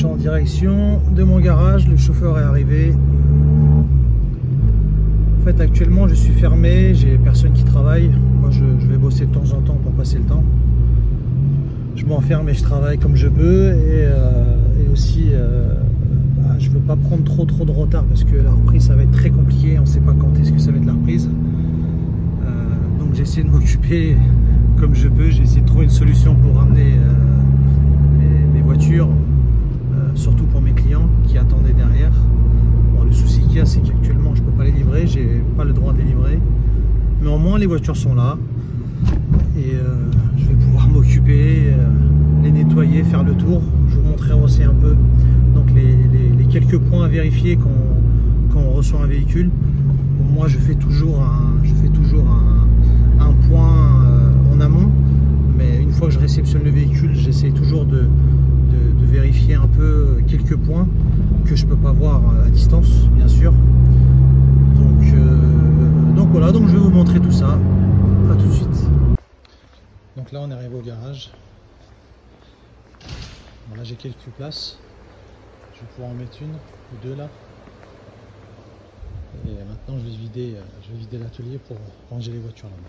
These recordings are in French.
suis en direction de mon garage, le chauffeur est arrivé. En fait, actuellement, je suis fermé, j'ai personne qui travaille. Moi, je vais bosser de temps en temps pour passer le temps. Je m'enferme et je travaille comme je peux. Et aussi, je veux pas prendre trop de retard parce que la reprise, ça va être très compliqué. On ne sait pas quand est-ce que ça va être la reprise. Donc, j'essaie de m'occuper comme je peux. J'ai essayé de trouver une solution pour ramener mes voitures, surtout pour mes clients qui attendaient derrière. Bon, le souci qu'il y a, c'est qu'actuellement je peux pas les livrer, j'ai pas le droit de les livrer, mais au moins les voitures sont là et je vais pouvoir m'occuper, les nettoyer, faire le tour. Je vous montrerai aussi un peu donc les quelques points à vérifier quand on reçoit un véhicule. Bon, moi je fais toujours un point en amont, mais une fois que je réceptionne le véhicule, j'essaie toujours de vérifier un peu quelques points que je peux pas voir à distance, bien sûr. Donc voilà, donc je vais vous montrer tout ça. À tout de suite. Donc là on est arrivé au garage. Bon, là j'ai quelques places. Je vais pouvoir en mettre une ou deux là. Et maintenant je vais vider l'atelier pour ranger les voitures là-bas.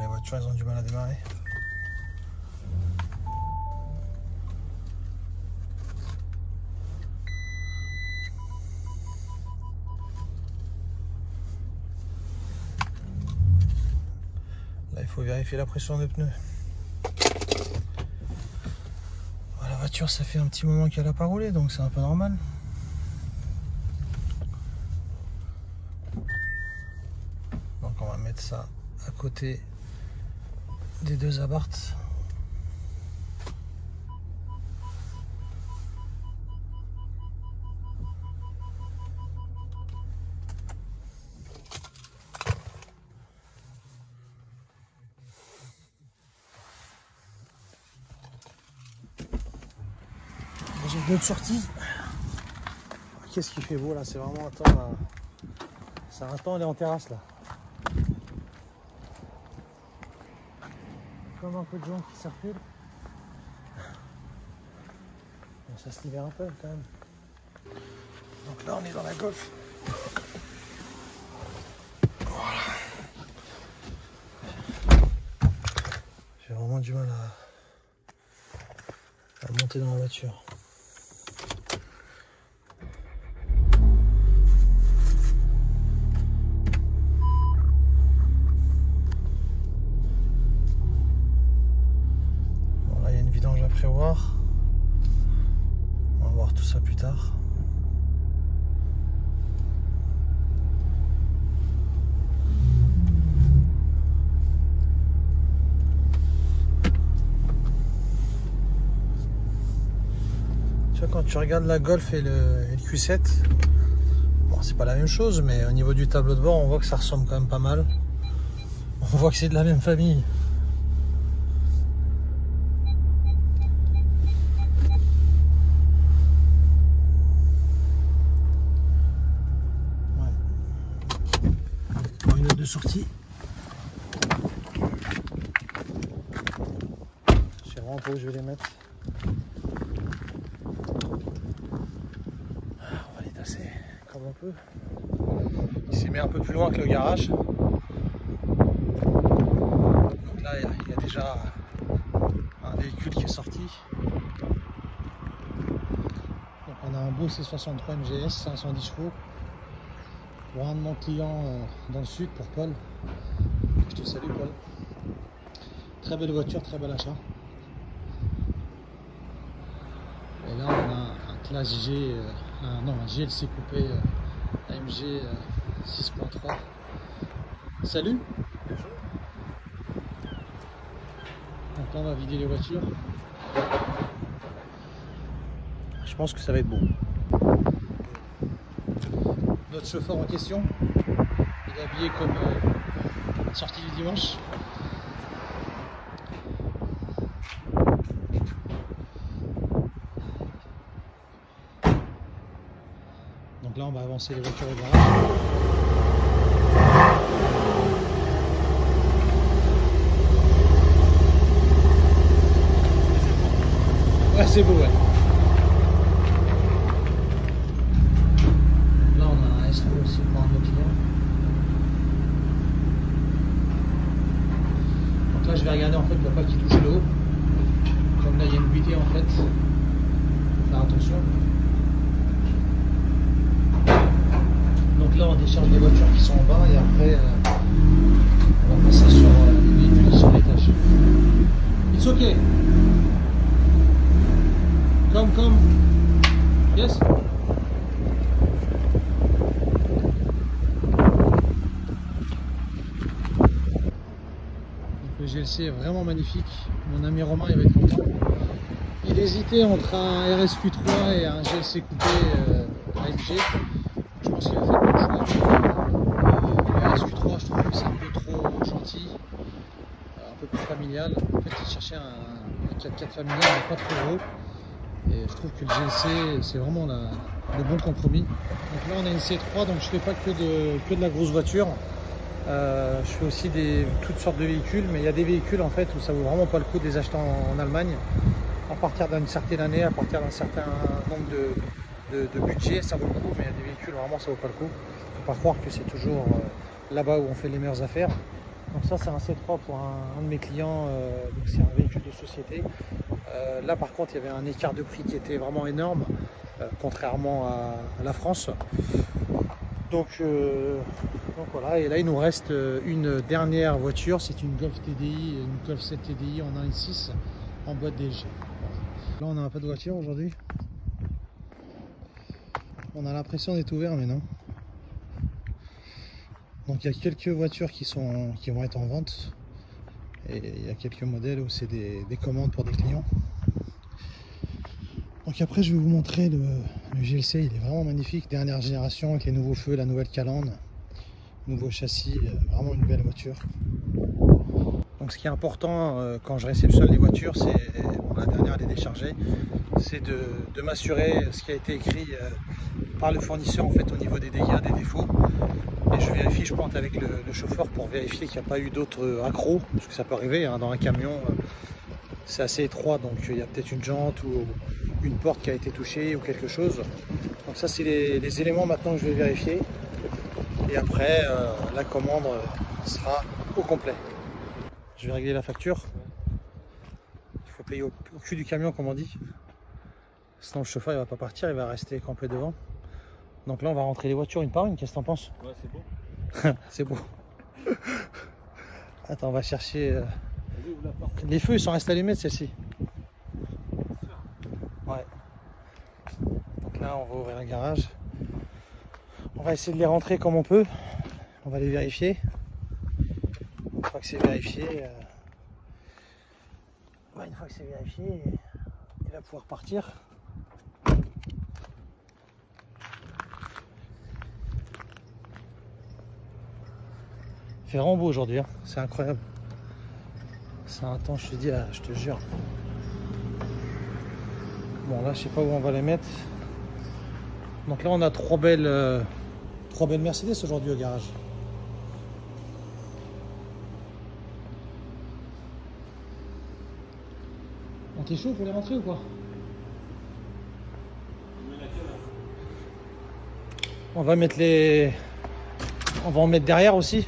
Les voitures, elles ont du mal à démarrer. Là, il faut vérifier la pression des pneus. La voiture, ça fait un petit moment qu'elle n'a pas roulé, donc c'est un peu normal. Donc on va mettre ça à côté des deux abarths. J'ai d'autres sorties. Qu'est-ce qui fait beau là? C'est vraiment un temps là. C'est un temps, on est en terrasse là. Comme un peu de gens qui circulent. Bon, ça se libère un peu quand même. Donc là on est dans la Golf. Voilà. J'ai vraiment du mal à monter dans la voiture. À prévoir. On va voir tout ça plus tard. Tu vois, quand tu regardes la Golf et le Q7, bon, c'est pas la même chose, mais au niveau du tableau de bord, on voit que ça ressemble quand même pas mal. On voit que c'est de la même famille. De sortie. Je sais vraiment pas où je vais les mettre. On va les tasser comme on peut. Il s'est mis un peu plus loin que le garage. Donc là il y a déjà un véhicule qui est sorti. Donc on a un beau C63 MGS 510 chevaux. Pour un de mon client dans le sud, pour Paul. Je te salue Paul. Très belle voiture, très bel achat. Et là on a un classe G, un GLC coupé AMG 6.3. Salut. Bonjour. Donc là on va vider les voitures. Je pense que ça va être bon. Notre chauffeur en question, il est habillé comme sortie du dimanche. Donc Donc là on va avancer les voitures au garage. Ouais, c'est beau, ouais. Là on a un S3 aussi pour un de nos clients. Donc là je vais regarder en fait pour pas qu'il touche le haut. Comme là il y a une buée en fait. Faut faire attention. Donc là on décharge les voitures qui sont en bas et après on va passer sur les véhicules qui sont à l'étage. It's okay. Come. Yes. Le GLC est vraiment magnifique. Mon ami Romain il va être content. Il hésitait entre un RSQ3 et un GLC coupé AMG. Je pense qu'il a fait le bon choix. Le RSQ3 je trouve que c'est un peu trop gentil, un peu plus familial. En fait il cherchait un 4x4 familial mais pas trop gros. Et je trouve que le GLC c'est vraiment le bon compromis. Donc là on a une C3, donc je fais pas que de la grosse voiture. Je fais aussi toutes sortes de véhicules, mais il y a des véhicules en fait où ça vaut vraiment pas le coup de les acheter en Allemagne. À partir d'une certaine année, à partir d'un certain nombre de budget, ça vaut le coup, mais il y a des véhicules vraiment ça vaut pas le coup. Faut pas croire que c'est toujours là-bas où on fait les meilleures affaires. Donc ça c'est un C3 pour un de mes clients, donc c'est un véhicule de société. Là par contre il y avait un écart de prix qui était vraiment énorme, contrairement à la France. Donc voilà, et là il nous reste une dernière voiture, c'est une Golf TDI, une Golf 7 TDI en 1.6 en boîte DG. Là on n'a pas de voiture aujourd'hui. On a l'impression d'être ouvert mais non. Donc il y a quelques voitures qui vont être en vente. Et il y a quelques modèles où c'est des commandes pour des clients. Donc après je vais vous montrer le GLC, il est vraiment magnifique, dernière génération avec les nouveaux feux, la nouvelle calandre, nouveau châssis, vraiment une belle voiture. Donc ce qui est important quand je réceptionne les voitures, c'est, bon, la dernière elle est déchargée, c'est de m'assurer ce qui a été écrit par le fournisseur en fait au niveau des dégâts, des défauts. Et je vérifie, je pointe avec le chauffeur pour vérifier qu'il n'y a pas eu d'autres accros, parce que ça peut arriver hein, dans un camion, c'est assez étroit, donc il y a peut-être une jante ou une porte qui a été touchée ou quelque chose. Donc ça c'est les éléments maintenant que je vais vérifier. Et après la commande sera au complet. Je vais régler la facture. Il faut payer au cul du camion comme on dit. Sinon le chauffeur il va pas partir, il va rester campé devant. Donc là on va rentrer les voitures une par une, qu'est-ce que t'en penses? Ouais c'est bon. C'est beau. Attends, on va chercher. Les feux ils sont restés allumés de celle-ci. Ouais. Donc là on va ouvrir le garage. On va essayer de les rentrer comme on peut. On va les vérifier. Une fois que c'est vérifié, une fois que c'est vérifié, il va pouvoir partir. Il fait vraiment beau aujourd'hui, hein. C'est incroyable. C'est un temps, je te dis, je te jure. Bon là, je sais pas où on va les mettre. Donc là, on a trois belles Mercedes aujourd'hui au garage. On t'est chaud pour les rentrer ou quoi? On va mettre on va en mettre derrière aussi.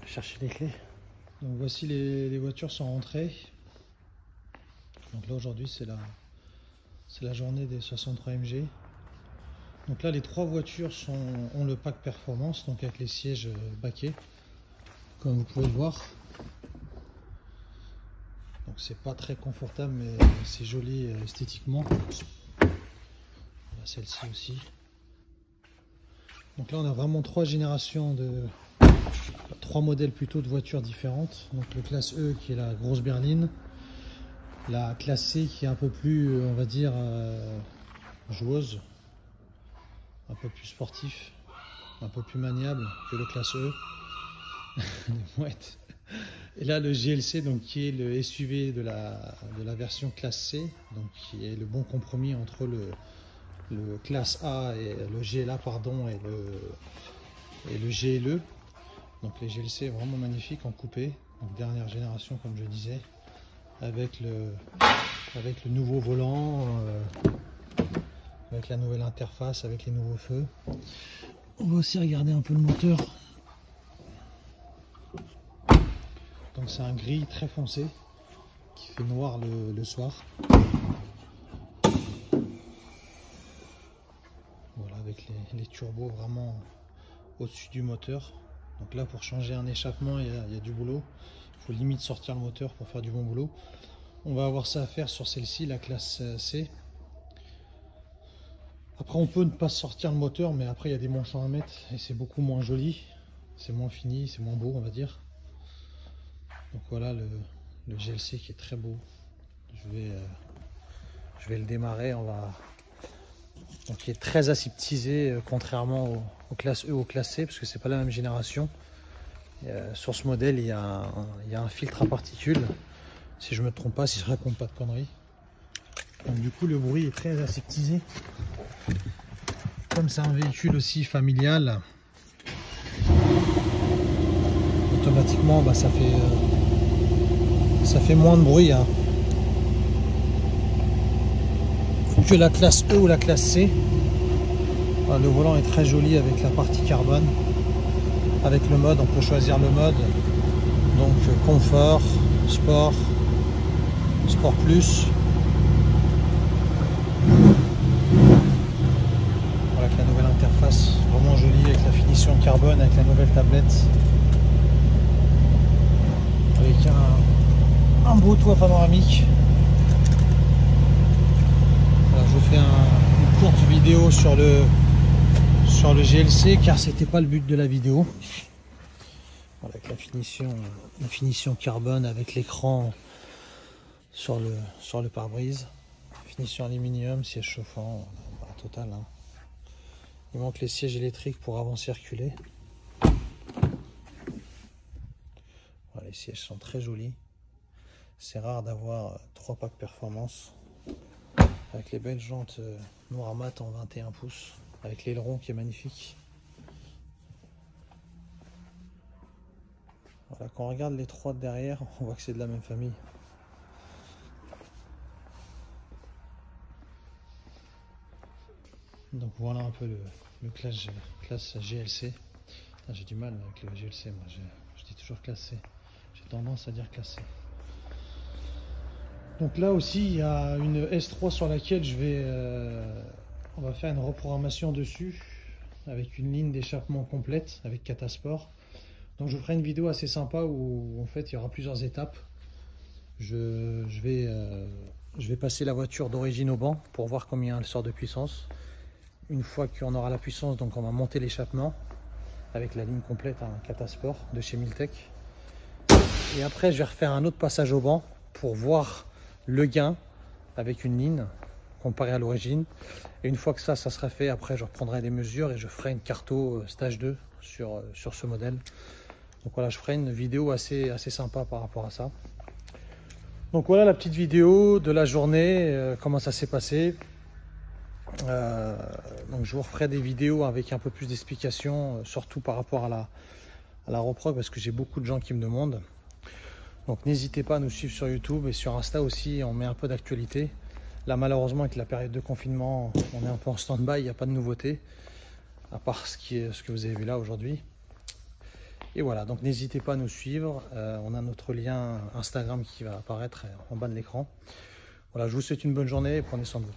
Je vais chercher les clés. Donc voici les voitures sont rentrées. Donc là aujourd'hui c'est la journée des 63 MG. Donc là les trois voitures ont le pack performance, donc avec les sièges baquets, comme vous pouvez le voir. Donc c'est pas très confortable mais c'est joli esthétiquement. Celle-ci aussi. Donc là on a vraiment trois générations trois modèles plutôt de voitures différentes. Donc le classe E qui est la grosse berline, la classe C qui est un peu plus on va dire joueuse, un peu plus sportif, un peu plus maniable que le classe E. Les mouettes. Et là le GLC donc qui est le SUV de la version classe C, donc qui est le bon compromis entre le classe A et le GLA pardon et le GLE. Donc les GLC vraiment magnifiques en coupé, donc dernière génération comme je disais, avec le nouveau volant, avec la nouvelle interface, avec les nouveaux feux. On va aussi regarder un peu le moteur. Donc c'est un gris très foncé qui fait noir le soir. Voilà, avec les turbos vraiment au-dessus du moteur. Donc là, pour changer un échappement, il y a du boulot. Il faut limite sortir le moteur pour faire du bon boulot. On va avoir ça à faire sur celle-ci, la classe C. Après, on peut ne pas sortir le moteur, mais après, il y a des manchons à mettre et c'est beaucoup moins joli. C'est moins fini, c'est moins beau, on va dire. Donc voilà le GLC qui est très beau. Je vais le démarrer. Donc il est très aseptisé, contrairement aux classes E ou aux classes C, parce que c'est pas la même génération. Sur ce modèle, il y a un filtre à particules, si je me trompe pas, si je raconte pas de conneries. Donc du coup, le bruit est très aseptisé. Comme c'est un véhicule aussi familial, automatiquement, bah, ça fait moins de bruit. Hein. Que la classe E ou la classe C. Le volant est très joli avec la partie carbone. Avec le mode, on peut choisir le mode. Donc confort, sport, sport plus. Voilà, avec la nouvelle interface, vraiment jolie avec la finition carbone, avec la nouvelle tablette. Avec un beau toit panoramique. Je fais une courte vidéo sur le GLC car c'était pas le but de la vidéo. Voilà, avec la finition carbone avec l'écran sur le pare-brise, finition aluminium, siège chauffant, voilà, total. Hein. Il manque les sièges électriques pour avant-circuler. Voilà, les sièges sont très jolis. C'est rare d'avoir 3 packs performance. Avec les belles jantes noir mat en 21 pouces, avec l'aileron qui est magnifique. Voilà, quand on regarde les 3 de derrière, on voit que c'est de la même famille. Donc voilà un peu le classe GLC. J'ai du mal avec le GLC, moi je dis toujours classe C. J'ai tendance à dire classe C. Donc là aussi il y a une S3 sur laquelle on va faire une reprogrammation dessus avec une ligne d'échappement complète avec Catasport. Donc je vous ferai une vidéo assez sympa où en fait il y aura plusieurs étapes. Je vais passer la voiture d'origine au banc pour voir combien elle sort de puissance. Une fois qu'on aura la puissance, donc on va monter l'échappement avec la ligne complète à Catasport de chez Miltech. Et après je vais refaire un autre passage au banc pour voir le gain avec une ligne comparé à l'origine. Et une fois que ça sera fait, après je reprendrai des mesures et je ferai une carto stage 2 sur ce modèle. Donc voilà, je ferai une vidéo assez sympa par rapport à ça. Donc voilà la petite vidéo de la journée, comment ça s'est passé. Donc je vous referai des vidéos avec un peu plus d'explications, surtout par rapport à la reprog, parce que j'ai beaucoup de gens qui me demandent. Donc n'hésitez pas à nous suivre sur YouTube et sur Insta aussi, on met un peu d'actualité. Là malheureusement avec la période de confinement, on est un peu en stand-by, il n'y a pas de nouveauté, à part ce que vous avez vu là aujourd'hui. Et voilà, donc n'hésitez pas à nous suivre, on a notre lien Instagram qui va apparaître en bas de l'écran. Voilà, je vous souhaite une bonne journée et prenez soin de vous.